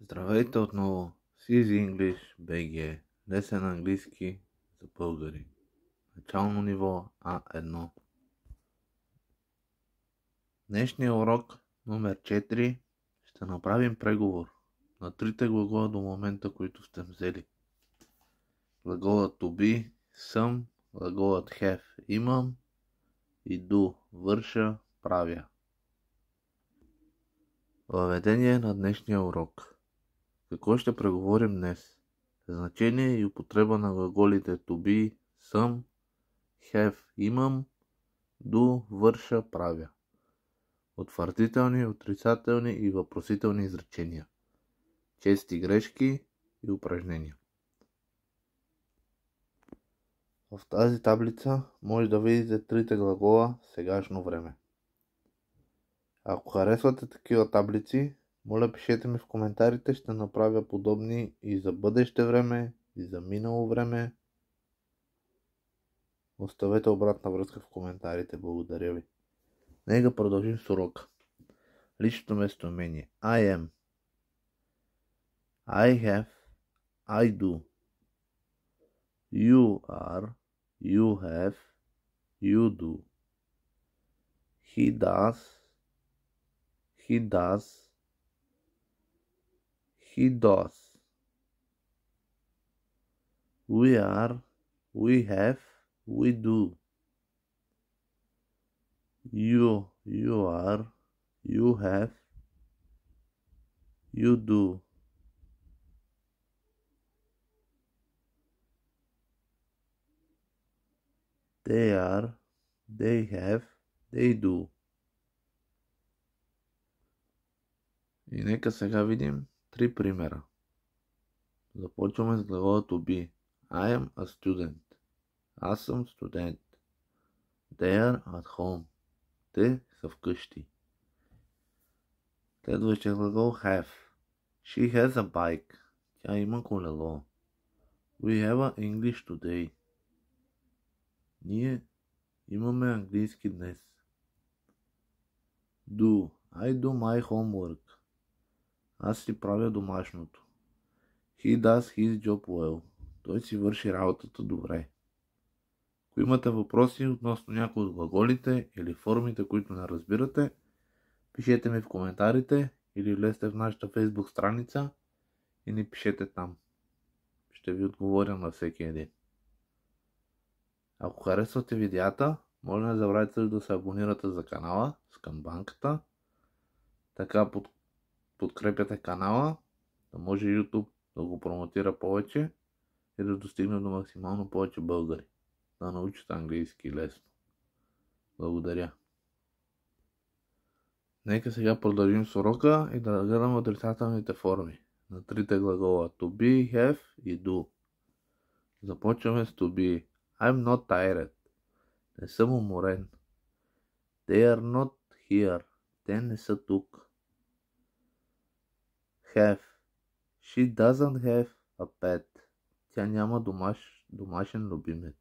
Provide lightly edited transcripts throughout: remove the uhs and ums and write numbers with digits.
Здравейте отново с Easy English BG, лесен английски за българи. Начално ниво А1. Днешния урок номер 4 ще направим преговор на трите глагола до момента, които сте взели. Глаголът to be, съм, глаголът have, имам и do, върша, правя. Въведение на днешния урок. Какво ще преговорим днес? Значение и употреба на глаголите to be, съм, have, имам, do, върша, правя. Утвърдителни, отрицателни и въпросителни изречения. Чести грешки и упражнения. В тази таблица може да видите трите глагола в сегашно време. Ако харесвате такива таблици, моля пишете ми в коментарите, ще направя подобни и за бъдеще време, и за минало време. Оставете обратна връзка в коментарите. Благодаря ви. Нека продължим с урока. Личното местоимение. I am. I have. I do. You are. You have. You do. He does. He does. He does. We are. We have. We do. You are. You have. You do. They are. They have. They do. И нека сега видим три примера. Започваме с глагола to be. I am a student. Аз съм студент. They are at home. Те са вкъщи. Следващия глагол have. She has a bike. Тя има колело. We have a English today. Ние имаме английски днес. Do. I do my homework. Аз си правя домашното. He does his job well. Той си върши работата добре. Ако имате въпроси относно някои от глаголите или формите, които не разбирате, пишете ми в коментарите или влезте в нашата Facebook страница и ни пишете там. Ще ви отговоря на всеки един. Ако харесвате видеята, моля не забравяйте да се абонирате за канала с камбанката. Така подкрепяте канала, да може YouTube да го промотира повече и да достигне до максимално повече българи. Да научите английски лесно. Благодаря. Нека сега продължим с урока и да гледаме отрицателните форми на трите глагола to be, have и do. Започваме с to be. I'm not tired. Не съм уморен. They are not here. Те не са тук. Have. She doesn't have a pet. Тя няма домашен любимец.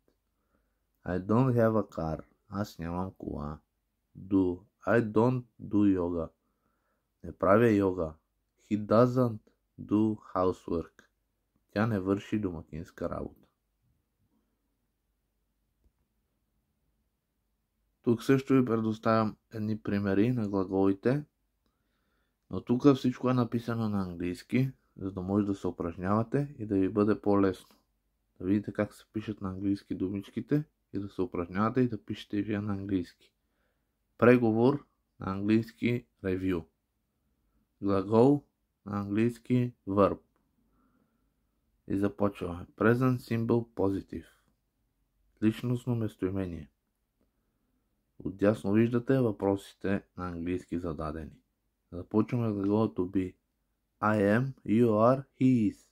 I don't have a car. Аз нямам кола. Do. I don't do yoga. Не правя йога. He doesn't do housework. Тя не върши домакинска работа. Тук също ви предоставям едни примери на глаголите, но тук всичко е написано на английски, за да може да се упражнявате и да ви бъде по-лесно. Да видите как се пишат на английски думичките и да се упражнявате и да пишете и вие на английски. Преговор на английски review. Глагол на английски verb. И започваме. Present simple positive. Личностно местоимение. Отдясно виждате въпросите на английски зададени. Започваме с глагола to be. I am, you are, he is.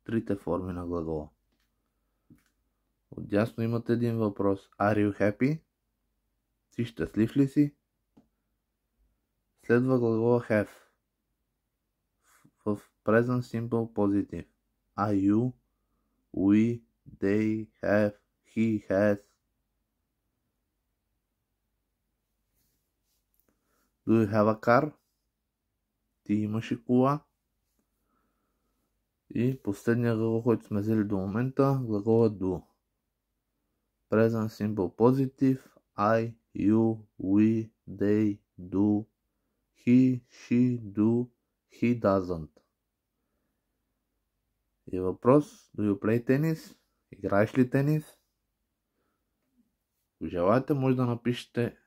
Трите форми на глагола. Отдясно имате един въпрос. Are you happy? Ти щастлив ли си? Следва глагола have. В present simple positive. Are you, we, they, have, he has. Do you have a car? Ти имаш ли кола? И последния глагол, който сме взели до момента, глагола do. Present simple positive. I, you, we, they, do. He, she, do. He doesn't. И въпрос, do you play tennis? Играеш ли тенис? Ако желаете, може да напишете,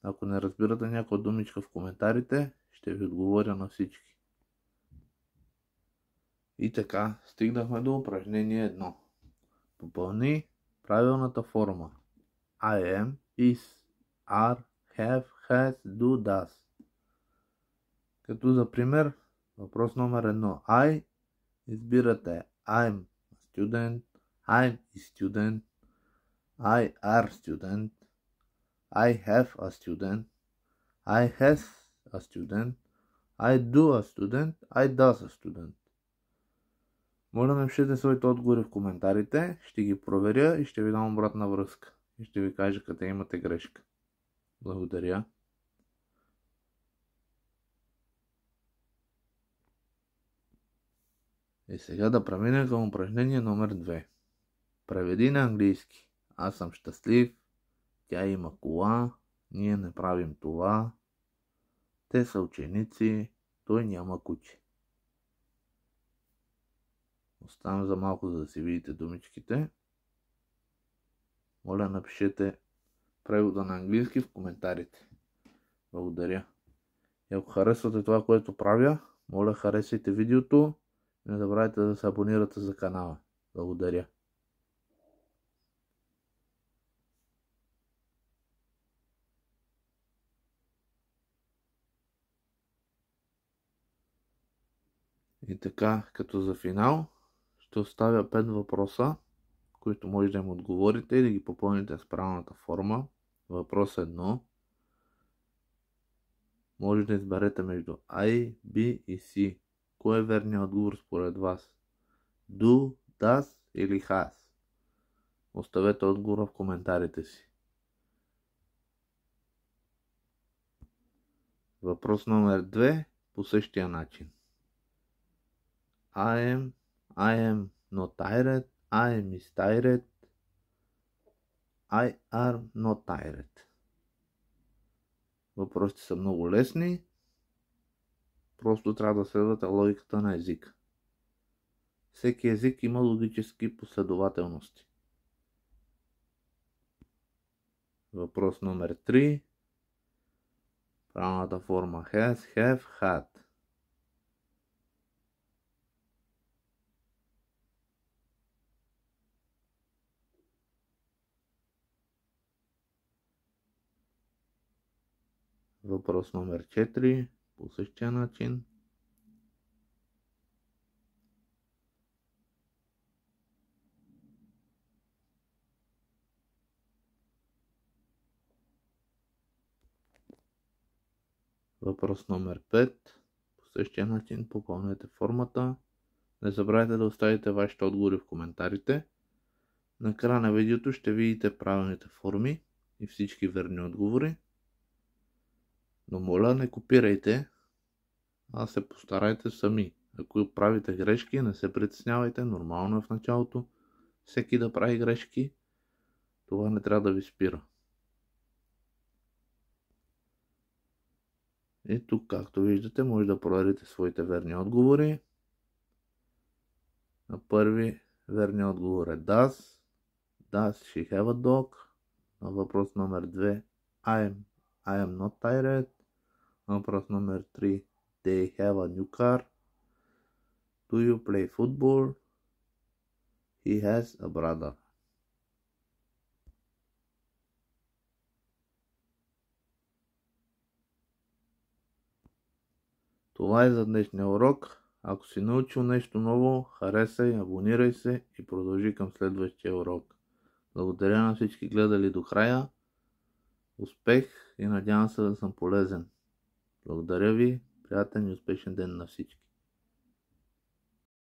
ако не разбирате някаква думичка в коментарите, ще ви отговоря на всички. И така, стигнахме до упражнение 1. Попълни правилната форма. I am, is, are, have, has, do, does. Като за пример, въпрос номер 1. I, избирате I'm a student, I'm a student, I are student, I have a student, I has a student, I do a student, I does a student. Моля да пишете своите отговори в коментарите, ще ги проверя и ще ви дам обратна връзка. И ще ви кажа къде имате грешка. Благодаря. И сега да преминем към упражнение номер 2. Преведи на английски. Аз съм щастлив, тя има кола, ние не правим това, те са ученици, той няма куче. Оставям за малко, за да си видите думичките. Моля, напишете превода на английски в коментарите. Благодаря. И ако харесвате това, което правя, моля, харесайте видеото и не забравяйте да се абонирате за канала. Благодаря. И така, като за финал, ще оставя 5 въпроса, които може да им отговорите и да ги попълните с правилната форма. Въпрос 1. Може да изберете между I, B и C. Кой е верният отговор според вас? Do, does или has? Оставете отговора в коментарите си. Въпрос номер 2 по същия начин. I am not tired, I am is tired, I are not tired. Въпросите са много лесни. Просто трябва да следвате логиката на езика. Всеки език има логически последователности. Въпрос номер 3. Правилната форма has, have, had. Въпрос номер 4. По същия начин. Въпрос номер 5. По същия начин попълнете формата. Не забравяйте да оставите вашите отговори в коментарите. На края на видеото ще видите правилните форми и всички верни отговори. Но моля, не копирайте, а се постарайте сами. Ако правите грешки, не се притеснявайте, нормално е в началото всеки да прави грешки. Това не трябва да ви спира. И тук, както виждате, може да проверите своите верни отговори. На първи верният отговор е does. Does she have a dog? На въпрос номер 2 I am not tired. На въпрос номер 3 They have a new car. Do you play football? He has a brother. Това е за днешния урок. Ако си научил нещо ново, харесай, абонирай се и продължи към следващия урок. Благодаря на всички гледали до края. Успех и надявам се да съм полезен. Благодаря ви. Приятен и успешен ден на всички.